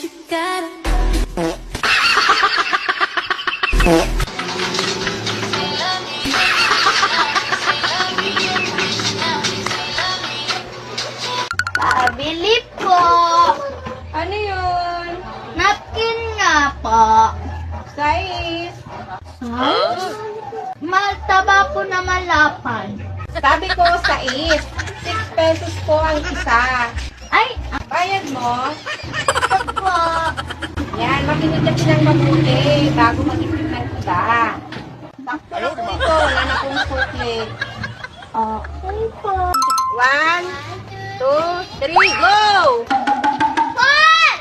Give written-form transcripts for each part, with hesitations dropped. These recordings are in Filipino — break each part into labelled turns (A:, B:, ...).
A: you gotta.
B: Pabili po.
C: Ano yun?
B: Napkin nga po.
C: Size.
B: Mataba po na malapan.
C: Sabi ko, sais. 6 pesos po ang isa.
B: Ay,
C: Bayad mo?
B: ako po.
C: Yan, makinig ka silang mabuti bago mag-isip ng iba. Sakto na po ito. Wala na pong sukli.
B: Okay po.
C: 1, 2, 3, go!
B: One!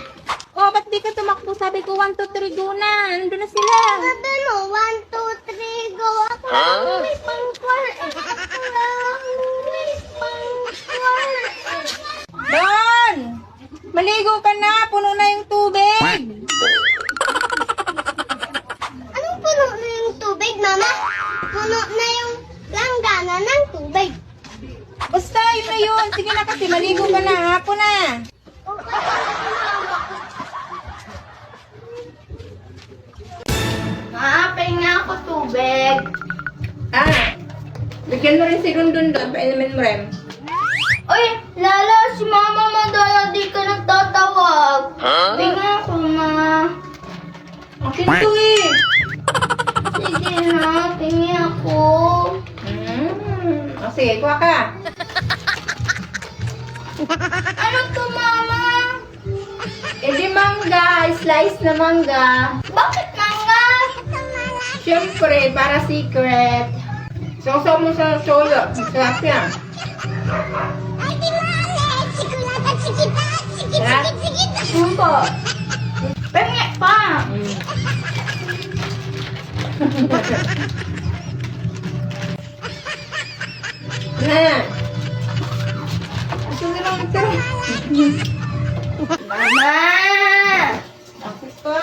C: Oh, ba't di ka tumakbo? Sabi ko 1, 2, 3, go na. Nandun na sila.
B: Sabi mo, 1, 2, 3, go. Ako lang may pangkwar. Ako lang may pangkwar.
C: Don! Maligo ka na. Puno na yung tubig.
B: Anong puno na yung tubig, Mama? Puno na yung langgana ng tubig.
C: Basta, yun na yun. Sige na kasi, maligo ka na. Hapon na.
B: Pahinga ako tubig.
C: Bigyan mo rin si Dundun doon. Painumin mo rin.
B: Uy, Lala, si Mama madaya di ka nagtatawag. Pahinga ako, Ma.
C: Akin to eh.
B: Sige na, pahinga ako.
C: O sige, kuha ka.
B: Ano to, Mama?
C: E di mangga. Slice na mangga.
B: Bakit mangga?
C: Siyempre, para secret. Sausaw mo sa soyo. Masarap yan. Ha?
B: Ano po? Pahinga pa.
C: Na. Gusto nila ito.
B: Mama!
C: Ako po.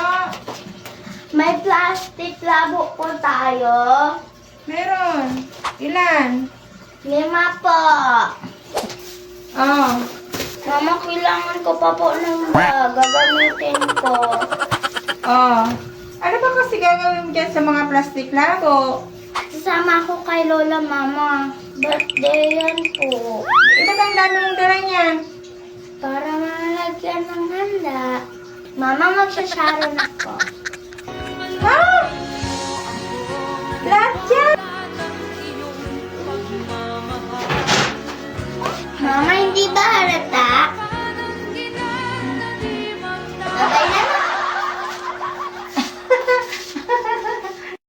B: May plastic labo po tayo.
C: Meron. Ilan?
B: 5 po.
C: Oh.
B: Mama, kailangan ko pa po ng bag. Gagamitin ko.
C: Oh. Ano ba kasi gagawin dyan sa mga plastic labo?
B: Sasama ako kay Lola, Mama. Birthday yan po.
C: Ito ang dami mong dala niyan.
B: Para malagyan ng handa. Mama, magsasharon ako.
C: Ha? Lahat yan?
B: Mama, hindi ba